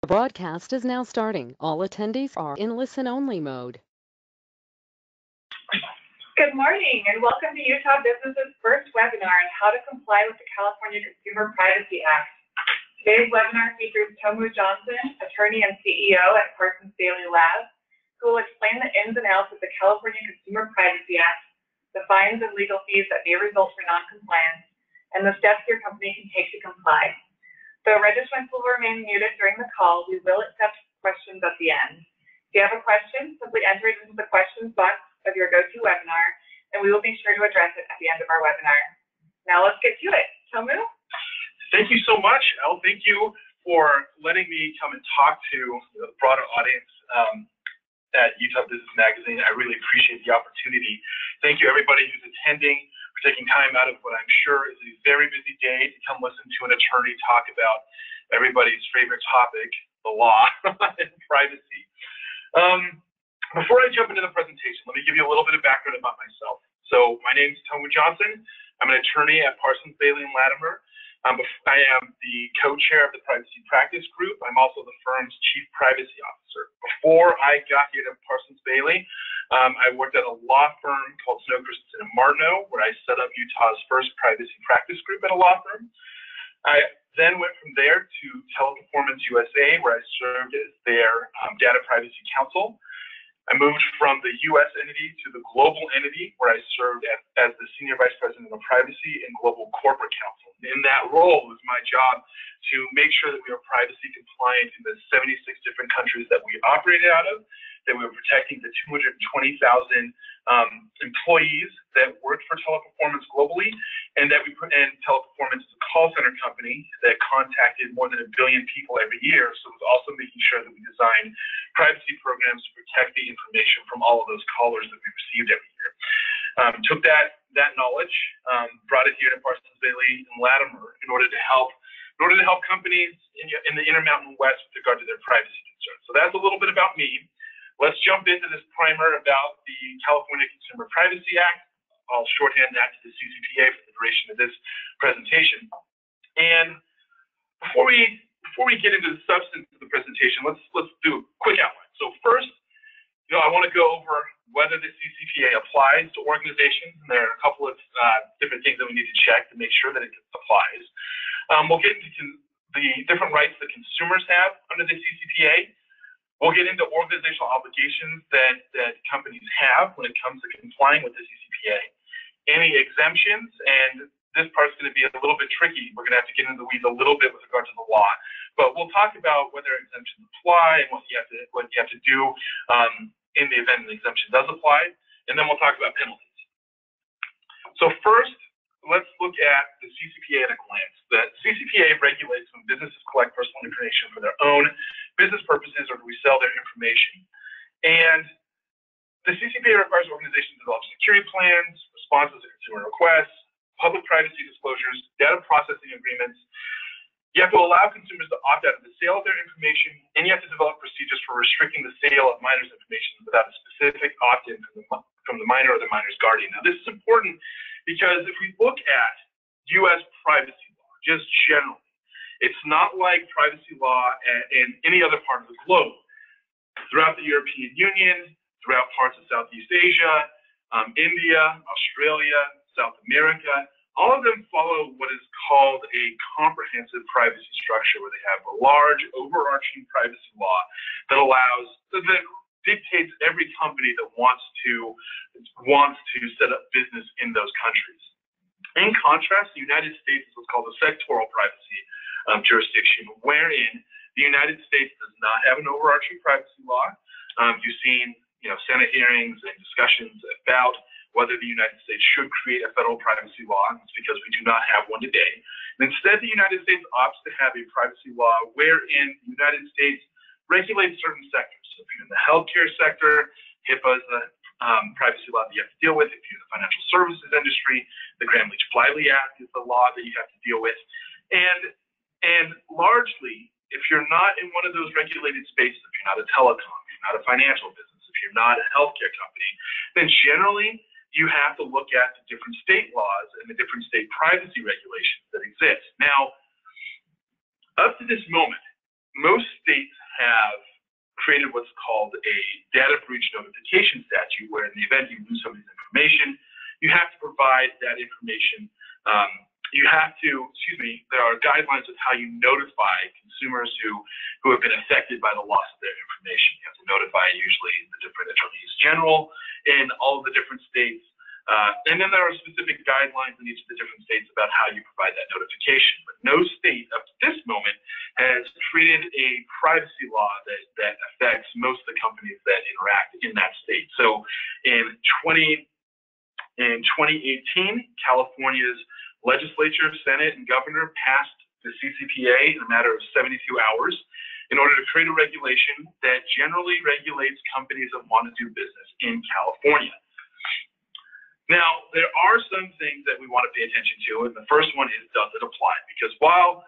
Broadcast is now starting. All attendees are in listen-only mode. Good morning and welcome to Utah Business's first webinar on how to comply with the California Consumer Privacy Act. Today's webinar features Tomu Johnson, attorney and CEO at Parsons Behle Lab, who will explain the ins and outs of the California Consumer Privacy Act, the fines and legal fees that may result for noncompliance, and the steps your company can take to comply. Though registrants will remain muted during the call, we will accept questions at the end. If you have a question, simply enter it into the questions box of your GoToWebinar, and we will be sure to address it at the end of our webinar. Now let's get to it. Tomu? Thank you so much, Elle. Thank you for letting me come and talk to the broader audience at Utah Business Magazine. I really appreciate the opportunity. Thank you, everybody who's attending, for taking time out of what I'm sure is a very busy day to come listen to an attorney talk about everybody's favorite topic, the law and privacy. Before I jump into the presentation, let me give you a little bit of background about myself. So my name is Tomu Johnson. I'm an attorney at Parsons Behle Lab. I am the co-chair of the Privacy Practice Group. I'm also the firm's chief privacy officer. Before I got here to Parsons Behle, I worked at a law firm called Snow Christensen & Martineau, where I set up Utah's first privacy practice group at a law firm. I then went from there to Teleperformance USA, where I served as their data privacy counsel. I moved from the U.S. entity to the global entity, where I served as the Senior Vice President of Privacy and Global Corporate Counsel. In that role, it was my job to make sure that we were privacy compliant in the 76 different countries that we operated out of, that we were protecting the 220,000 employees that worked for Teleperformance globally, and that we put in Teleperformance as a call center company that contacted more than 1 billion people every year. So it was also making sure that we designed privacy programs to protect the information from all of those callers that we received every year. Took that knowledge, brought it here to Parsons Behle and Latimer in order to help companies in the Intermountain West with regard to their privacy concerns. So that's a little bit about me. Let's jump into this primer about the California Consumer Privacy Act. I'll shorthand that to the CCPA for the duration of this presentation. And before we get into the substance of the presentation, let's do a quick outline. So first, I want to go over whether the CCPA applies to organizations. And there are a couple of different things that we need to check to make sure that it applies. We'll get into the different rights that consumers have under the CCPA. We'll get into organizational obligations that companies have when it comes to complying with the CCPA, any exemptions, and this part's going to be a little bit tricky. We're going to have to get into the weeds a little bit with regard to the law, but we'll talk about whether exemptions apply and what you have to do in the event an exemption does apply, and then we'll talk about penalties. So first, let's look at the CCPA at a glance. The CCPA regulates when businesses collect personal information for their own business purposes or to resell their information. And the CCPA requires organizations to develop security plans, responses to consumer requests, public privacy disclosures, data processing agreements. You have to allow consumers to opt out of the sale of their information, and you have to develop procedures for restricting the sale of minors' information without a specific opt-in from the minor or the minor's guardian. Now, this is important because if we look at U.S. privacy law, just generally, it's not like privacy law in any other part of the globe. Throughout the European Union, throughout parts of Southeast Asia, India, Australia, South America, all of them follow what is called a comprehensive privacy structure, where they have a large overarching privacy law that dictates every company that wants to set up business in those countries. In contrast, the United States is what's called a sectoral privacy jurisdiction, wherein the United States does not have an overarching privacy law. You've seen, Senate hearings and discussions about whether the United States should create a federal privacy law. It's because we do not have one today. And instead, the United States opts to have a privacy law wherein the United States regulates certain sectors. So if you're in the healthcare sector, HIPAA is the privacy law that you have to deal with. If you're in the financial services industry, the Gramm-Leach-Bliley Act is the law that you have to deal with. And largely, if you're not in one of those regulated spaces, if you're not a telecom, if you're not a financial business, if you're not a healthcare company, then generally you have to look at the different state laws and the different state privacy regulations that exist. Now, up to this moment, most states have created what's called a data breach notification statute, where in the event you lose somebody's information, you have to provide that information. There are guidelines of how you notify consumers who have been affected by the loss of their information. You have to notify usually the different attorneys general in all of the different states. And then there are specific guidelines in each of the different states about how you provide that notification. But no state up to this moment has created a privacy law that affects most of the companies that interact in that state. So in 2018, California's legislature, Senate, and governor passed the CCPA in a matter of 72 hours in order to create a regulation that generally regulates companies that want to do business in California. Now, there are some things that we want to pay attention to, and the first one is, does it apply? Because while,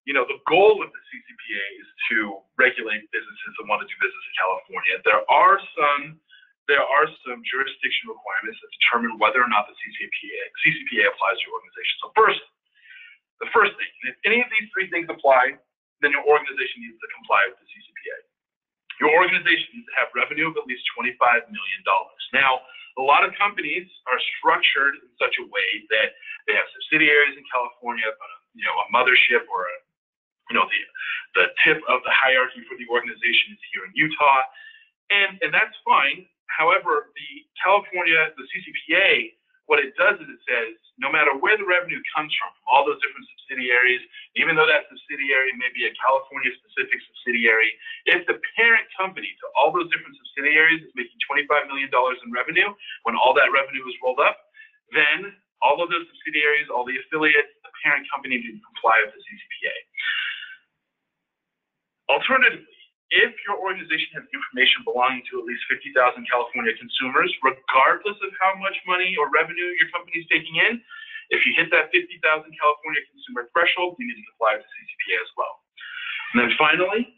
the goal of the CCPA is to regulate businesses that want to do business in California, there are some jurisdiction requirements that determine whether or not the CCPA applies to your organization. So the first thing, if any of these three things apply, then your organization needs to comply with the CCPA. Your organization needs to have revenue of at least $25 million. Now, a lot of companies are structured in such a way that they have subsidiaries in California, but a mothership or the tip of the hierarchy for the organization is here in Utah, and that's fine. However, the CCPA, what it does is it says no matter where the revenue comes from all those different subsidiaries, even though that subsidiary may be a California-specific subsidiary, if the parent company to all those different subsidiaries is making $25 million in revenue, when all that revenue is rolled up, then all of those subsidiaries, all the affiliates, the parent company need to comply with the CCPA. Alternatively, if your organization has information belonging to at least 50,000 California consumers, regardless of how much money or revenue your company is taking in, if you hit that 50,000 California consumer threshold, you need to comply with the CCPA as well. And then finally,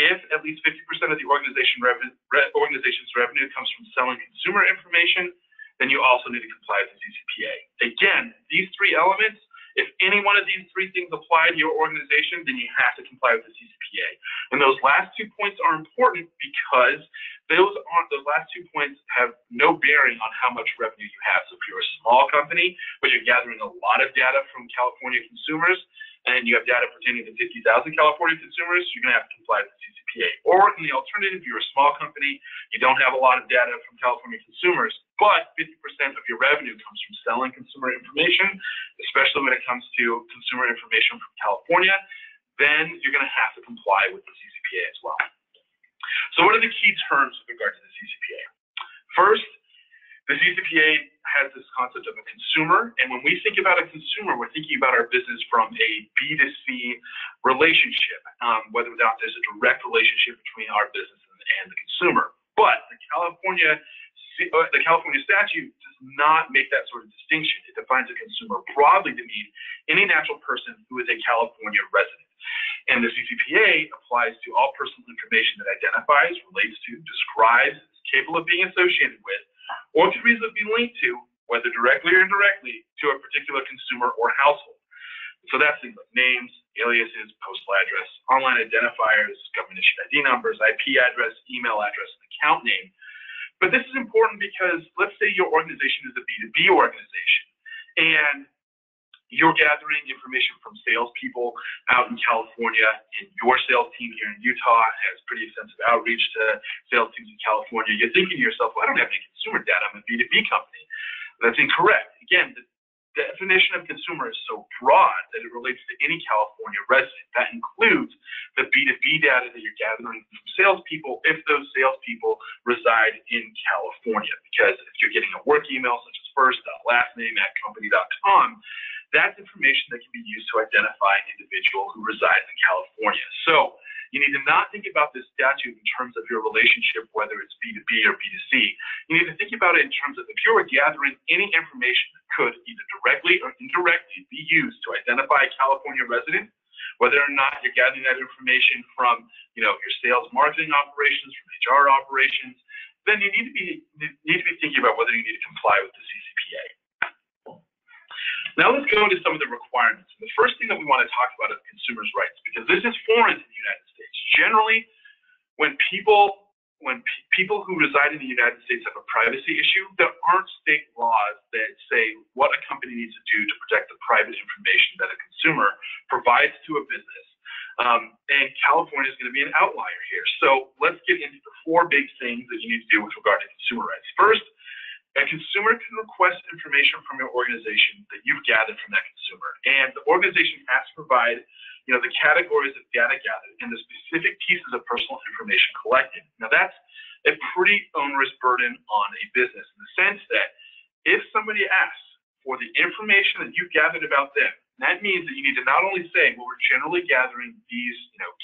if at least 50% of the organization's revenue comes from selling consumer information, then you also need to comply with the CCPA. Again, these three elements, if any one of these three things apply to your organization, then you have to comply with the CCPA. And those last 2 points are important because those last 2 points have no bearing on how much revenue you have. So if you're a small company, but you're gathering a lot of data from California consumers, and you have data pertaining to 50,000 California consumers, you're going to have to comply with the CCPA. Or in the alternative, you're a small company, you don't have a lot of data from California consumers, but 50% of your revenue comes from selling consumer information, especially when it comes to consumer information from California, then you're going to have to comply with the CCPA as well. So what are the key terms with regard to the CCPA? First, the CCPA has this concept of a consumer, and when we think about a consumer, we're thinking about our business from a B2C relationship, whether or not there's a direct relationship between our business and the consumer. But the California statute does not make that sort of distinction. It defines a consumer broadly to mean any natural person who is a California resident. And the CCPA applies to all personal information that identifies, relates to, describes, is capable of being associated with, or could reasonably be linked to, whether directly or indirectly, to a particular consumer or household. So that's things like names, aliases, postal address, online identifiers, government-issued ID numbers, IP address, email address, and account name. But this is important because let's say your organization is a B2B organization, and you're gathering information from salespeople out in California, and your sales team here in Utah has pretty extensive outreach to sales teams in California. You're thinking to yourself, well, I don't have any consumer data. I'm a B2B company. That's incorrect. Again, the definition of consumer is so broad that it relates to any California resident. That includes the B2B data that you're gathering from salespeople if those salespeople reside in California. Because if you're getting a work email such as first.lastname@company.com, that's information that can be used to identify an individual who resides in California. So you need to not think about this statute in terms of your relationship, whether it's B2B or B2C. You need to think about it in terms of if you were gathering any information that could either directly or indirectly be used to identify a California resident, whether or not you're gathering that information from your sales marketing operations, from HR operations, then you need to be thinking about whether you need to comply with the CCPA. Now let's go into some of the requirements. And the first thing that we want to talk about is consumers' rights, because this is foreign to the United States. Generally, when people who reside in the United States have a privacy issue, there aren't state laws that say what a company needs to do to protect the private information that a consumer provides to a business. And California is going to be an outlier here. So let's get into the 4 big things that you need to do with regard to consumer rights. First, a consumer can request information from your organization that you've gathered from that consumer. And the organization has to provide, the categories of data gathered and the specific pieces of personal information collected. Now, that's a pretty onerous burden on a business in the sense that if somebody asks for the information that you've gathered about them, that means that you need to not only say, well, we're generally gathering these,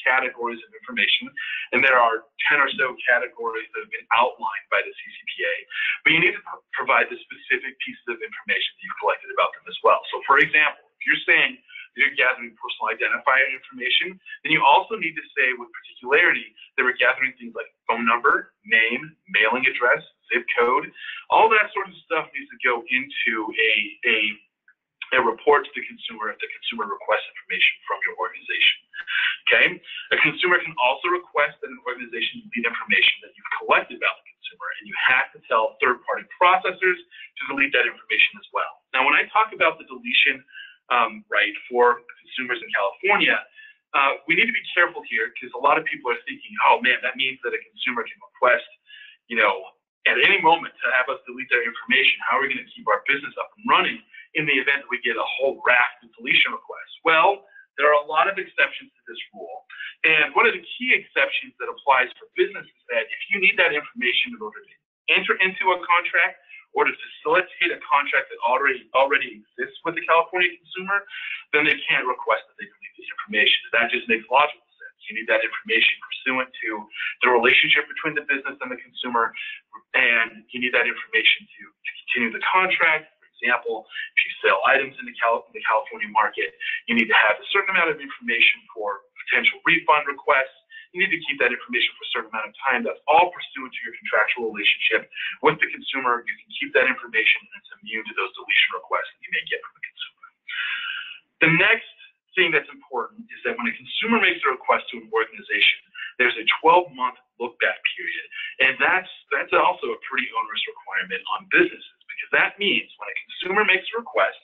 categories of information, and there are 10 or so categories that have been outlined by the CCPA, but you need to provide the specific pieces of information that you've collected about them as well. So, for example, if you're saying you're gathering personal identifier information, then you also need to say with particularity that we're gathering things like phone number, name, mailing address, zip code. All that sort of stuff needs to go into a report to the consumer if the consumer requests information from your organization. Okay? A consumer can also request that an organization delete information that you've collected about the consumer, and you have to tell third-party processors to delete that information as well. Now, when I talk about the deletion right for consumers in California, we need to be careful here because a lot of people are thinking, oh man, that means that a consumer can request, at any moment to have us delete their information. How are we going to keep our business up and running in the event that we get a whole raft of deletion requests? Well, there are a lot of exceptions to this rule. And one of the key exceptions that applies for business is that if you need that information in order to enter into a contract or to facilitate a contract that already exists with the California consumer, then they can't request that they delete the information. That just makes logical sense. You need that information pursuant to the relationship between the business and the consumer, and you need that information to continue the contract. For example, if you sell items in the California market, you need to have a certain amount of information for potential refund requests. You need to keep that information for a certain amount of time. That's all pursuant to your contractual relationship with the consumer. You can keep that information, and it's immune to those deletion requests that you may get from the consumer. The next thing that's important is that when a consumer makes a request to an organization, there's a 12-month look-back period, and that's also a pretty onerous requirement on businesses, because that means when a consumer makes a request,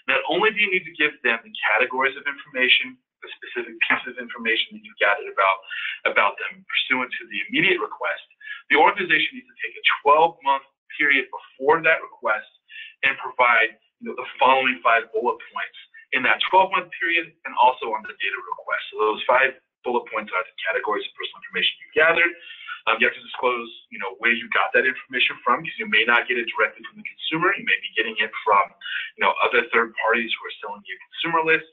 not only do you need to give them the categories of information, the specific pieces of information that you've gathered about them pursuant to the immediate request, the organization needs to take a 12-month period before that request and provide the following 5 bullet points in that 12-month period and also on the date of request. So those 5 bullet points are the categories of personal information you've gathered. You have to disclose, where you got that information from, because you may not get it directly from the consumer. You may be getting it from, other third parties who are selling you consumer lists.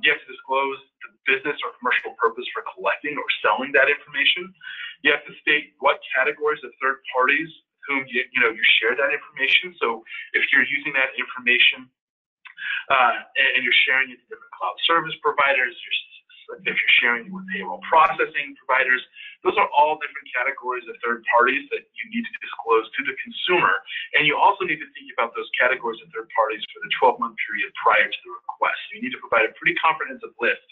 You have to disclose the business or commercial purpose for collecting or selling that information. You have to state what categories of third parties whom you share that information. So if you're using that information and you're sharing it to different cloud service providers, if you're sharing it with payroll processing providers, those are all different categories of third parties that you need to disclose to the consumer. And you also need to think about those categories of third parties for the 12-month period prior to the request. So you need to provide a pretty comprehensive list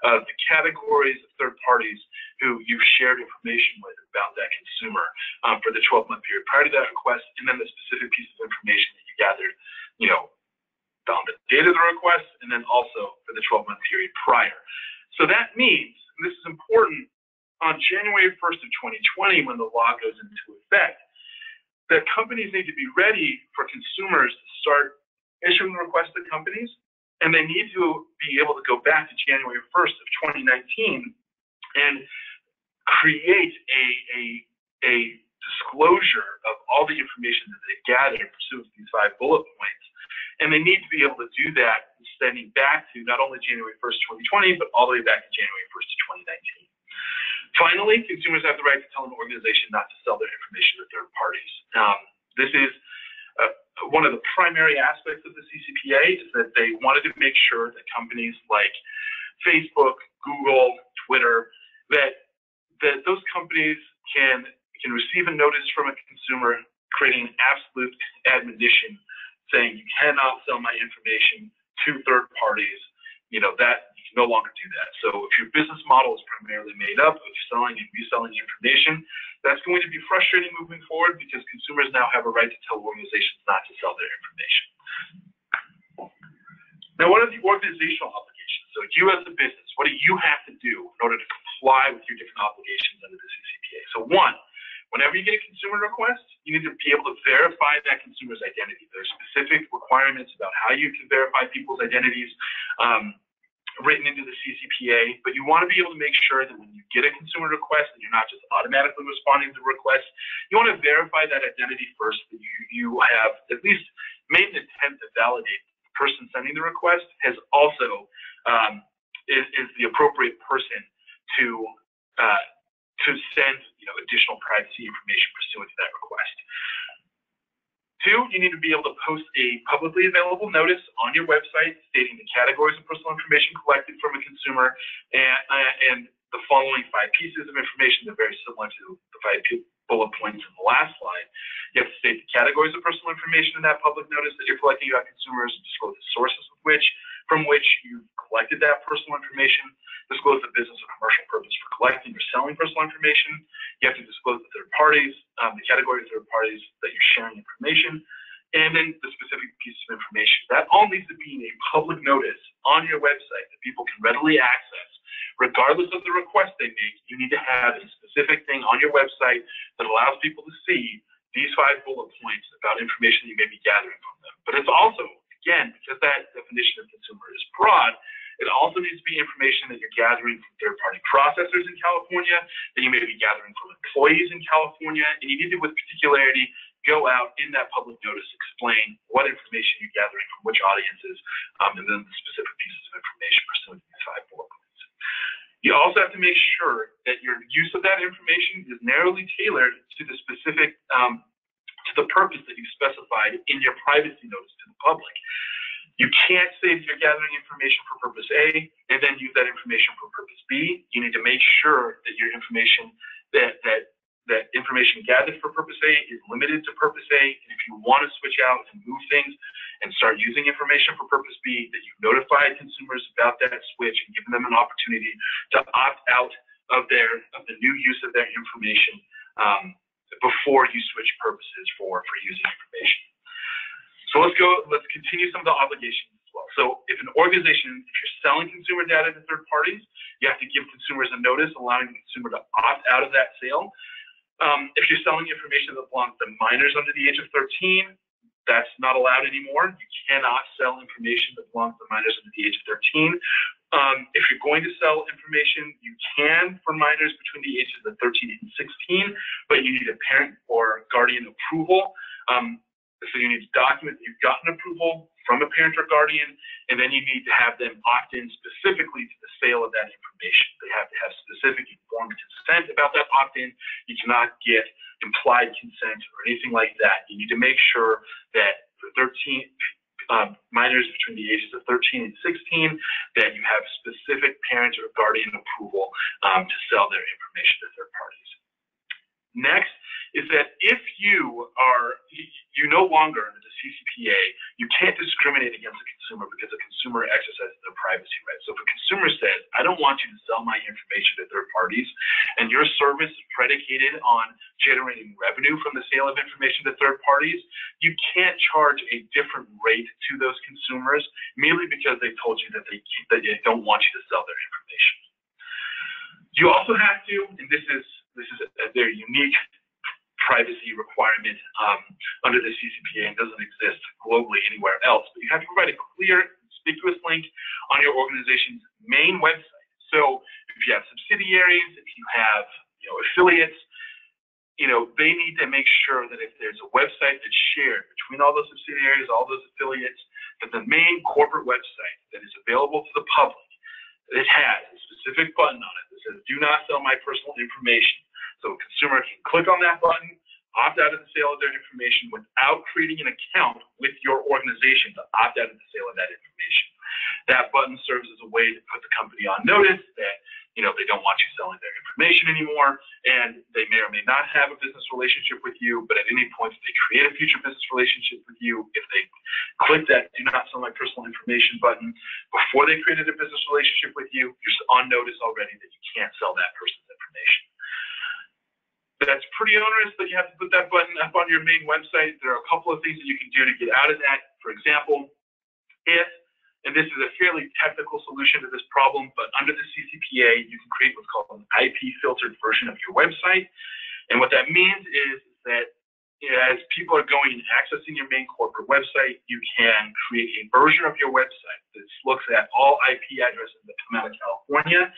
of the categories of third parties who you've shared information with about that consumer for the 12-month period prior to that request, and then the specific piece of information that you gathered, on the date of the request, and then also for the 12-month period prior. So that means, and this is important, on January 1st of 2020, when the law goes into effect, that companies need to be ready for consumers to start issuing requests to companies, and they need to be able to go back to January 1st of 2019 and create a disclosure of all the information that they gathered pursuant to these 5 bullet points. And they need to be able to do that extending back to not only January 1st, 2020, but all the way back to January 1st of 2019. Finally, consumers have the right to tell an organization not to sell their information to third parties. This is one of the primary aspects of the CCPA, is that they wanted to make sure that companies like Facebook, Google, Twitter, that those companies can receive a notice from a consumer creating an absolute admonition saying you cannot sell my information to third parties, that you can no longer do that. So if your business model is primarily made up of selling and reselling information, that's going to be frustrating moving forward because consumers now have a right to tell organizations not to sell their information. Now, what are the organizational obligations? So you as a business, what do you have to do in order to comply with your different obligations under the CCPA? So one, whenever you get a consumer request, you need to be able to verify that consumer's identity. There's specific requirements about how you can verify people's identities written into the CCPA, but you want to be able to make sure that when you get a consumer request and you're not just automatically responding to requests, you want to verify that identity first, that you have at least made an attempt to validate the person sending the request has also is the appropriate person to send additional privacy information pursuant to that request. Two, you need to be able to post a publicly available notice on your website stating the categories of personal information collected from a consumer and the following 5 pieces of information that are very similar to the 5 bullet points in the last slide. You have to state the categories of personal information in that public notice that you're collecting about consumers, disclose the sources from which you collected that personal information, disclose the business or commercial purpose for collecting or selling personal information. You have to disclose the third parties, the category of third parties that you're sharing information, and then the specific pieces of information. That all needs to be in a public notice on your website that people can readily access. Regardless of the request they make, you need to have a specific thing on your website that allows people to see these 5 bullet points about information you may be gathering from them. But it's also, again, because that definition of consumer is broad, it also needs to be information that you're gathering from third-party processors in California, that you may be gathering from employees in California, and you need to, with particularity, go out in that public notice, explain what information you're gathering from which audiences, and then the specific pieces of information pursuant to these 5 bullet points. You also have to make sure that your use of that information is narrowly tailored to the specific, to the purpose that you specified in your privacy notice to the public. You can't say that you're gathering information for purpose A and then use that information for purpose B. You need to make sure that your information, that information gathered for purpose A is limited to purpose A. And if you want to switch out and move things and start using information for purpose B, that you notify consumers about that switch and giving them an opportunity to opt out of the new use of their information before you switch purposes for using information. So let's continue some of the obligations as well. So if an organization, if you're selling consumer data to third parties, you have to give consumers a notice allowing the consumer to opt out of that sale. If you're selling information that belongs to minors under the age of 13, that's not allowed anymore. You cannot sell information that belongs to minors under the age of 13. If you're going to sell information, you can for minors between the ages of 13 and 16, but you need a parent or guardian approval. So you need to document that you've gotten approval from a parent or guardian, and then you need to have them opt in specifically to the sale of that information. They have to have specific informed consent about that opt-in. You cannot get implied consent or anything like that. You need to make sure that for minors between the ages of 13 and 16, that you have specific parent or guardian approval to sell their information to third parties. Next is that if you no longer under the CCPA, you can't discriminate against a consumer because a consumer exercises their privacy rights. So if a consumer says, I don't want you to sell my information to third parties, and your service is predicated on generating revenue from the sale of information to third parties, you can't charge a different rate to those consumers merely because they told you that they don't want you to sell their information. You also have to, and this is a very unique privacy requirement under the CCPA and doesn't exist globally anywhere else, but you have to provide a clear, conspicuous link on your organization's main website. So if you have subsidiaries, if you have affiliates, they need to make sure that if there's a website that's shared between all those subsidiaries, all those affiliates, that the main corporate website that is available to the public, it has a specific button on it that says, do not sell my personal information. So a consumer can click on that button, opt out of the sale of their information without creating an account with your organization to opt out of the sale of that information. That button serves as a way to put the company on notice that they don't want you selling their information anymore, and they may or may not have a business relationship with you, but at any point if they create a future business relationship with you, if they click that do not sell my personal information button before they created a business relationship with you, you're on notice already that you can't sell that person's information. That's pretty onerous that you have to put that button up on your main website. There are a couple of things that you can do to get out of that. For example, and this is a fairly technical solution to this problem, but under the CCPA, you can create what's called an IP filtered version of your website. And what that means is that as people are going and accessing your main corporate website, you can create a version of your website that looks at all IP addresses that come out of California.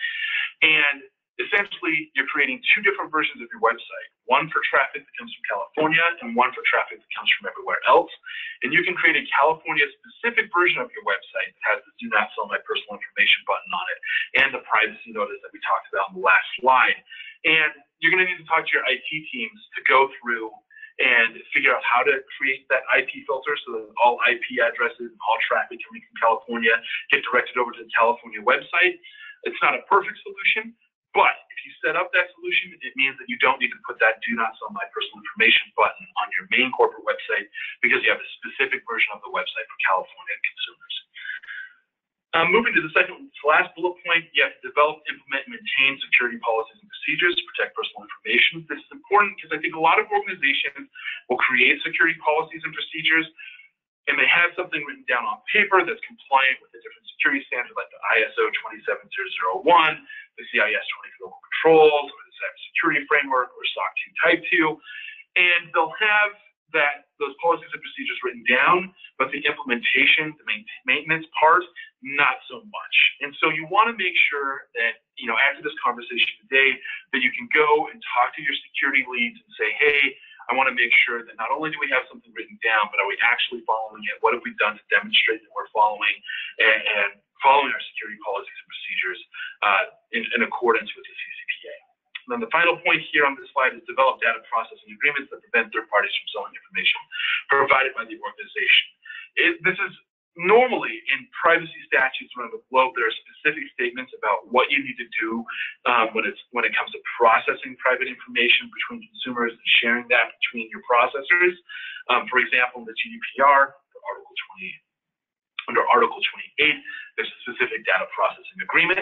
And essentially, you're creating two different versions of your website, one for traffic that comes from California and one for traffic that comes from everywhere else. And you can create a California-specific version of your website that has the do not sell my personal information button on it and the privacy notice that we talked about in the last slide. And you're going to need to talk to your IT teams to go through and figure out how to create that IP filter so that all IP addresses and all traffic coming from California get directed over to the California website. It's not a perfect solution, but if you set up that solution, it means that you don't need to put that do not sell my personal information button on your main corporate website because you have a specific version of the website for California consumers. Moving to the last bullet point, you have to develop, implement, and maintain security policies and procedures to protect personal information. This is important because I think a lot of organizations will create security policies and procedures, and they have something written down on paper that's compliant with the different security standards like the ISO 27001, the CIS 24 local controls, or the cybersecurity framework, or SOC 2 Type 2, and they'll have those policies and procedures written down, but the implementation, the maintenance part, not so much. And so you want to make sure that, after this conversation today, that you can go and talk to your security leads and say, hey, I want to make sure that not only do we have something written down, but are we actually following it? What have we done to demonstrate that we're following and following our security policies and procedures in accordance with the CCPA? And then the final point here on this slide is develop data processing agreements that prevent third parties from selling information provided by the organization. This is normally in privacy statutes around the globe. There are specific statements about what you need to do when it comes to processing private information between consumers and sharing that between your processors. For example, in the GDPR, under Article 28, there's a specific data processing agreement.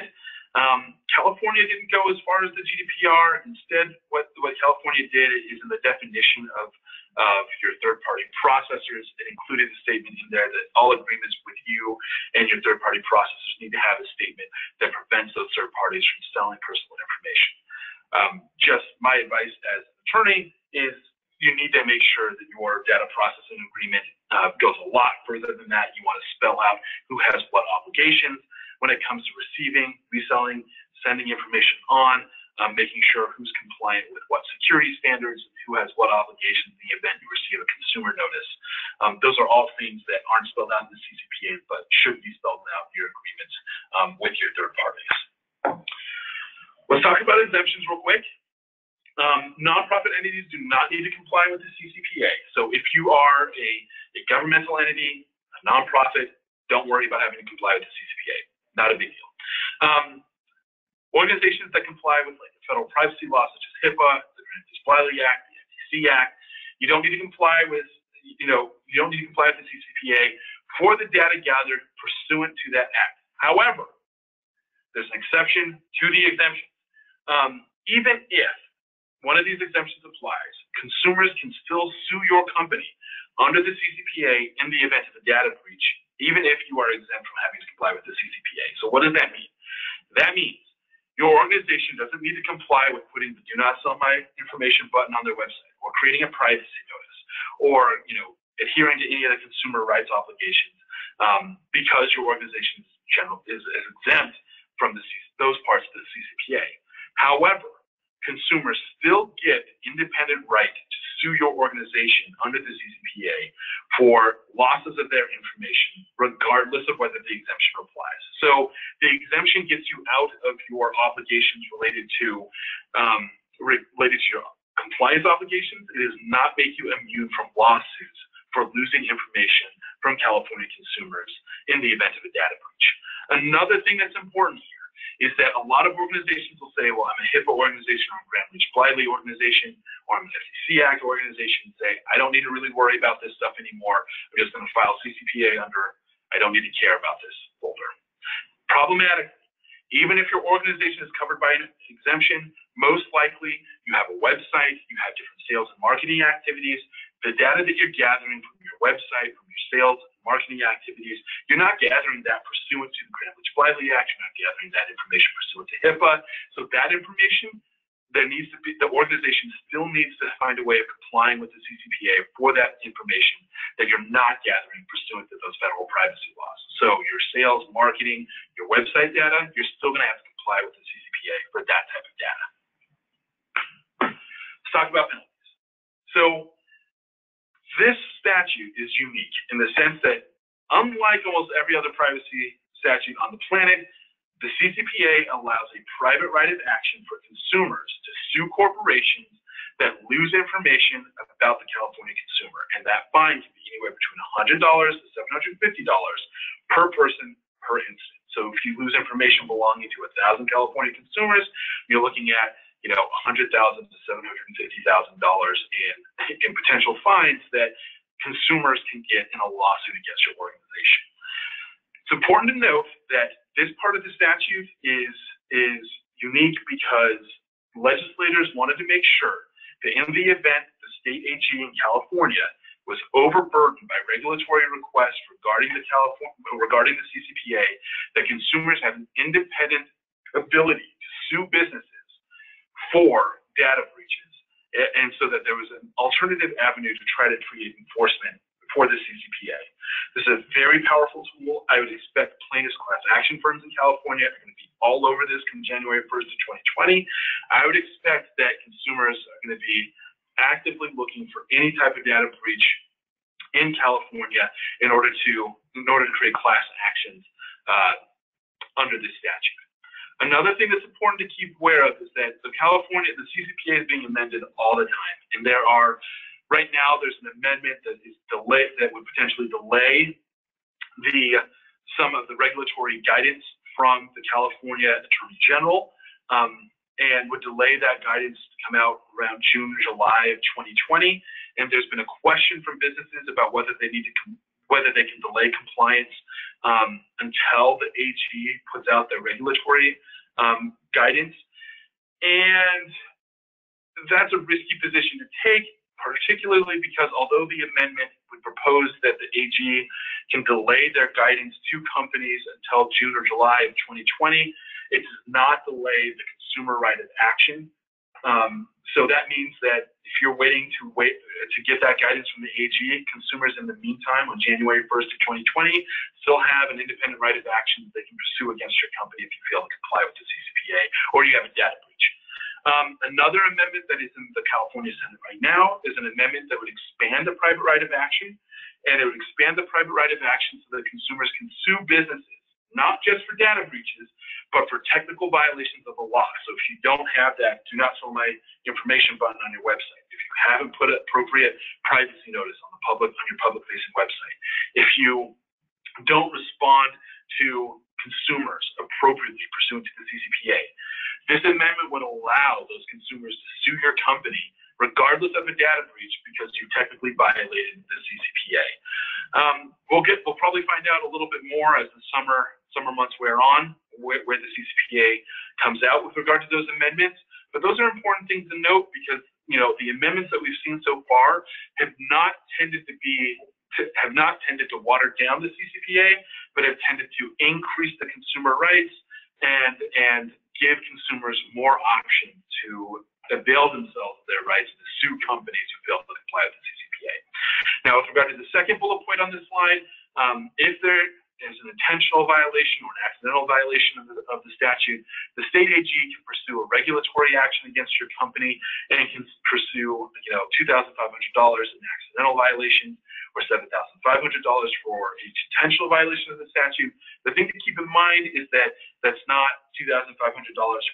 California didn't go as far as the GDPR. Instead, what California did is in the definition of your third-party processors, it included a statement in there that all agreements with you and your third-party processors need to have a statement that prevents those third parties from selling personal information. Just my advice as an attorney is you need to make sure that your data processing agreement goes a lot further than that. You want to spell out who has what obligations when it comes to receiving, reselling, sending information on, making sure who's compliant with what security standards, and who has what obligations in the event you receive a consumer notice. Those are all things that aren't spelled out in the CCPA, but should be spelled out in your agreements with your third parties. Let's talk about exemptions real quick. Nonprofit entities do not need to comply with the CCPA. So if you are a governmental entity, a nonprofit, don't worry about having to comply with the CCPA. Not a big deal. Organizations that comply with like the federal privacy laws such as HIPAA, the Parsons Behle Act, the FTC Act, you don't need to comply with, you don't need to comply with the CCPA for the data gathered pursuant to that act. However, there's an exception to the exemption. Even if one of these exemptions applies, consumers can still sue your company under the CCPA in the event of a data breach, even if you are exempt from having to comply with the CCPA. So what does that mean? That means your organization doesn't need to comply with putting the do not sell my information button on their website, or creating a privacy notice, or adhering to any of the consumer rights obligations, because your organization is exempt from those parts of the CCPA. However, consumers still get independent right to sue your organization under the CCPA for losses of their information, regardless of whether the exemption applies. So the exemption gets you out of your obligations related to your compliance obligations. It does not make you immune from lawsuits for losing information from California consumers in the event of a data breach. Another thing that's important here is that a lot of organizations will say, well, I'm a HIPAA organization, or I'm a Graham-Leach-Bliley organization, or I'm an SEC Act organization, and say, I don't need to really worry about this stuff anymore. I'm just going to file CCPA under, I don't need to care about this folder. Problematic. Even if your organization is covered by an exemption, most likely you have a website, you have different sales and marketing activities. The data that you're gathering from your website, from your sales and marketing activities, you're not gathering that pursuant to the Graham-Leach-Bliley Act, you're not gathering that information pursuant to HIPAA. So that information, there needs to be, the organization still needs to find a way of complying with the CCPA for that information that you're not gathering pursuant to those federal privacy laws. So your sales, marketing, your website data, you're still going to have to comply with the CCPA for that type of data. Let's talk about penalties. So this statute is unique in the sense that, unlike almost every other privacy statute on the planet, the CCPA allows a private right of action for consumers to sue corporations that lose information about the California consumer. And that fine can be anywhere between $100 to $750 per person per instance. So if you lose information belonging to 1,000 California consumers, you're looking at $100,000 to $750,000 in potential fines that consumers can get in a lawsuit against your organization. It's important to note that this part of the statute is unique because legislators wanted to make sure that in the event the state AG in California was overburdened by regulatory requests regarding the CCPA, that consumers have an independent ability to sue businesses for data breaches, and so that there was an alternative avenue to try to create enforcement for the CCPA. This is a very powerful tool. I would expect plaintiffs' class action firms in California are going to be all over this come January 1st of 2020. I would expect that consumers are going to be actively looking for any type of data breach in California in order to create class actions under this statute. Another thing that's important to keep aware of is that the CCPA is being amended all the time, and right now there's an amendment that would potentially delay some of the regulatory guidance from the California Attorney General, and would delay that guidance to come out around June or July of 2020. And there's been a question from businesses about whether they can delay compliance until the AG puts out their regulatory guidance. And that's a risky position to take, particularly because although the amendment would propose that the AG can delay their guidance to companies until June or July of 2020, it does not delay the consumer right of action. So that means that if you're waiting to get that guidance from the AG, consumers in the meantime on January 1st of 2020 still have an independent right of action that they can pursue against your company if you fail to comply with the CCPA or you have a data breach. Another amendment that is in the California Senate right now is an amendment that would expand the private right of action, and it would expand the private right of action so that consumers can sue businesses, not just for data breaches, but for technical violations of the law. So if you don't have that do not sell my information button on your website, if you haven't put an appropriate privacy notice on your public-facing website, if you don't respond to consumers appropriately pursuant to the CCPA, this amendment would allow those consumers to sue your company regardless of a data breach because you technically violated the CCPA. We'll probably find out a little bit more as the summer months wear on where the CCPA comes out with regard to those amendments. But those are important things to note because the amendments that we've seen so far have not tended to water down the CCPA, but have tended to increase the consumer rights and give consumers more options to avail themselves of their rights to sue companies who fail to comply with the CCPA. Now, with regard to the second bullet point on this slide, if there is an intentional violation or an accidental violation of the statute, the state AG can pursue a regulatory action against your company and can pursue $2,500 in accidental violations, or $7,500 for each intentional violation of the statute. The thing to keep in mind is that that's not $2,500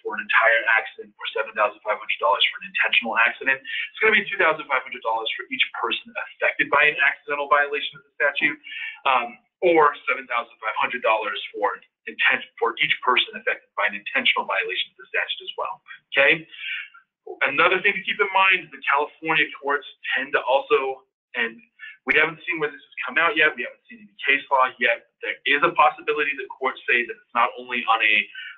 for an entire accident or $7,500 for an intentional accident. It's going to be $2,500 for each person affected by an accidental violation of the statute, or $7,500 for each person affected by an intentional violation of the statute as well. Okay. Another thing to keep in mind is the California courts tend to also, and we haven't seen where this has come out yet, we haven't seen any case law yet, there is a possibility that courts say that it's not only on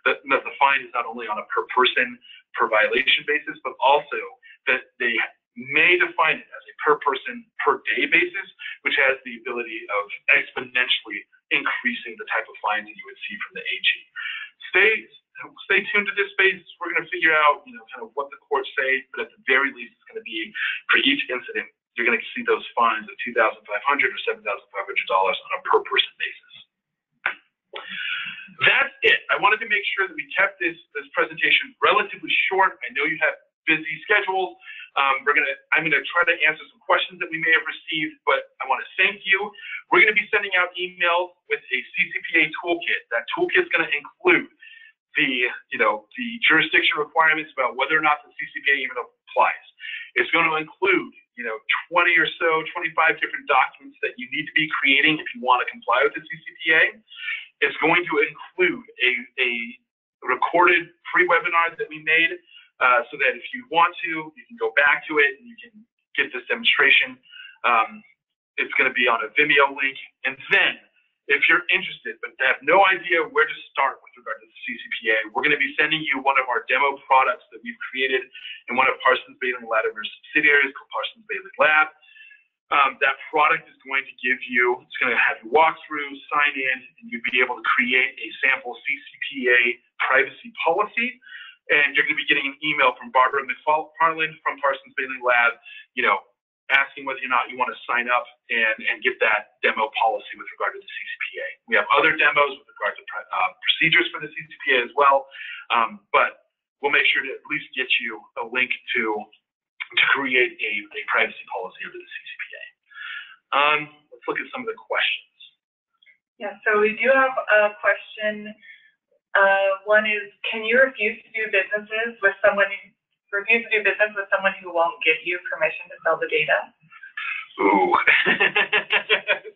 that the fine is not only on a per person, per violation basis, but also that they may define it as a per person, per day basis, which has the ability of exponentially increasing the type of fines that you would see from the AG. Stay tuned to this space. We're going to figure out, kind of what the courts say, but at the very least, it's going to be for each incident, you're going to see those fines of $2,500 or $7,500 on a per person basis. That's it. I wanted to make sure that we kept this presentation relatively short. I know you have busy schedules. I'm going to try to answer some questions that we may have received, but I want to thank you. We're going to be sending out emails with a CCPA toolkit. That toolkit is going to include the jurisdiction requirements about whether or not the CCPA even applies. It's going to include 20 or so, 25 different documents that you need to be creating if you want to comply with the CCPA. It's going to include a recorded free webinar that we made, so that if you want to, you can go back to it and you can get this demonstration. It's going to be on a Vimeo link. And then, if you're interested but have no idea where to start with regard to the CCPA, we're going to be sending you one of our demo products that we've created in one of Parsons Behle Lab's subsidiaries called Parsons Behle Lab. That product is going to it's going to have you walk through, sign in, and you'll be able to create a sample CCPA privacy policy. And you're going to be getting an email from Barbara McFarland from Parsons Behle Lab, asking whether or not you want to sign up and get that demo policy with regard to the CCPA. We have other demos with regard to procedures for the CCPA as well, but we'll make sure to at least get you a link to create a privacy policy under the CCPA. Let's look at some of the questions. Yeah, so we do have a question. One is, can you refuse to do business with someone who won't give you permission to sell the data? Ooh.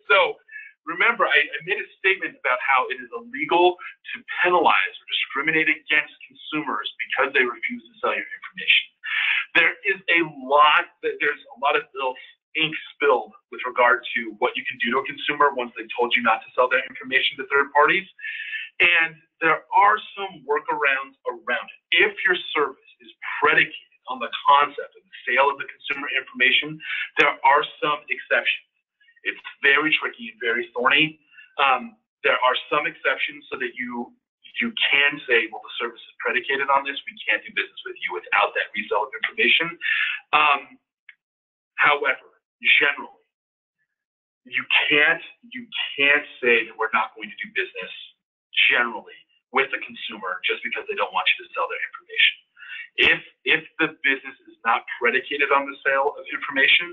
So remember, I made a statement about how it is illegal to penalize or discriminate against consumers because they refuse to sell your information. There's a lot of ink spilled with regard to what you can do to a consumer once they've told you not to sell their information to third parties. And there are some workarounds around it. If your service is predicated on the concept of the sale of the consumer information, there are some exceptions. It's very tricky and very thorny. There are some exceptions so that you can say, well, the service is predicated on this. We can't do business with you without that resale of information. However, generally, you can't say that we're not going to do business generally with the consumer just because they don't want you to sell their information. If the business is not predicated on the sale of information,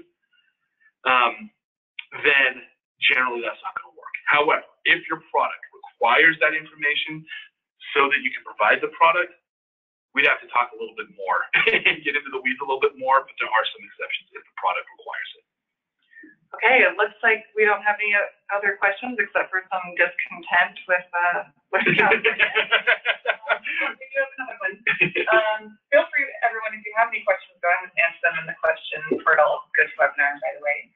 then generally that's not going to work. However, if your product requires that information so that you can provide the product, we'd have to talk a little bit more and get into the weeds a little bit more, but there are some exceptions if the product requires it. Okay, it looks like we don't have any other questions except for some discontent with California. We do have another one. Feel free, everyone, if you have any questions, go ahead and answer them in the question portal. Good webinar, by the way.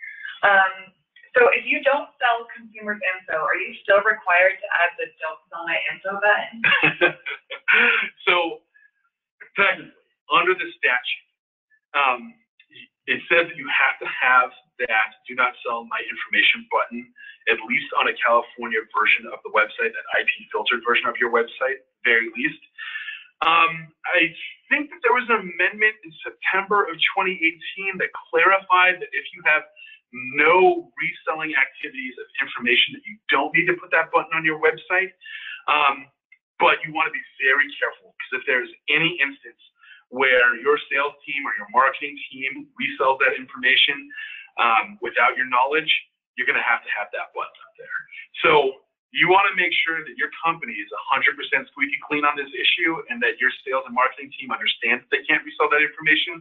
So if you don't sell consumers info, are you still required to add the "Don't Sell My Info" button? So technically, under the statute, it says that you have to have that "Do Not Sell My Information" button, at least on a California version of the website, an IP filtered version of your website, very least. I think that there was an amendment in September of 2018 that clarified that if you have no reselling activities of information, that you don't need to put that button on your website. But you want to be very careful, because if there's any instance where your sales team or your marketing team resells that information without your knowledge, you're going to have that button up there. So you want to make sure that your company is 100% squeaky clean on this issue, and that your sales and marketing team understands that they can't resell that information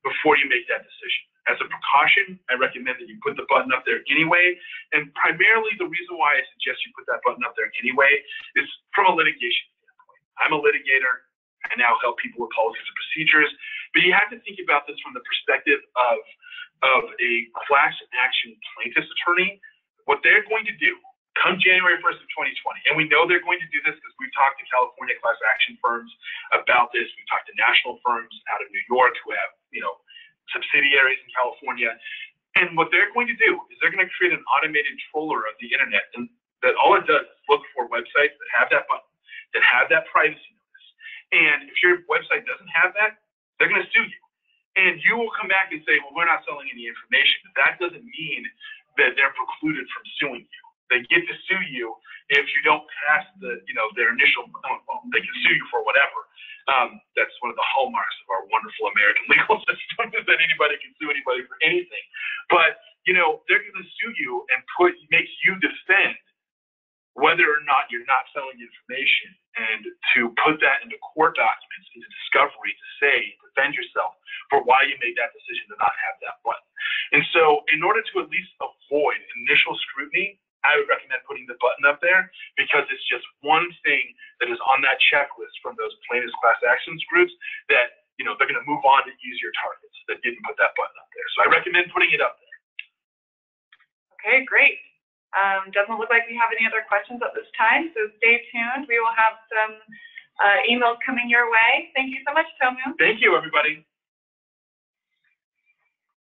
before you make that decision. As a precaution, I recommend that you put the button up there anyway. And primarily the reason why I suggest you put that button up there anyway is from a litigation standpoint. I'm a litigator. I now help people with policies and procedures, but you have to think about this from the perspective of a class action plaintiff's attorney. What they're going to do come January 1st of 2020, and we know they're going to do this because we've talked to California class action firms about this. We've talked to national firms out of New York who have, subsidiaries in California. And what they're going to do is they're going to create an automated troller of the internet, and that all it does is look for websites that have that button, that have that privacy notice. And if your website doesn't have that, they're going to sue you. And you will come back and say, well, we're not selling any information. But that doesn't mean that they're precluded from suing you. They get to sue you if you don't pass their initial, well, they can sue you for whatever. That's one of the hallmarks of our wonderful American legal system, is that anybody can sue anybody for anything. But, they're going to sue you and make you defend whether or not you're not selling information, and to put that into court documents, into discovery, to defend yourself for why you made that decision to not have that button. And so in order to at least avoid initial scrutiny, I would recommend putting the button up there, because it's just one thing that is on that checklist from those plaintiffs' class actions groups that, they're going to move on to easier targets that didn't put that button up there. So I recommend putting it up there. Okay, great. Doesn't look like we have any other questions at this time, so stay tuned. We will have some emails coming your way. Thank you so much, Tomu. Thank you, everybody.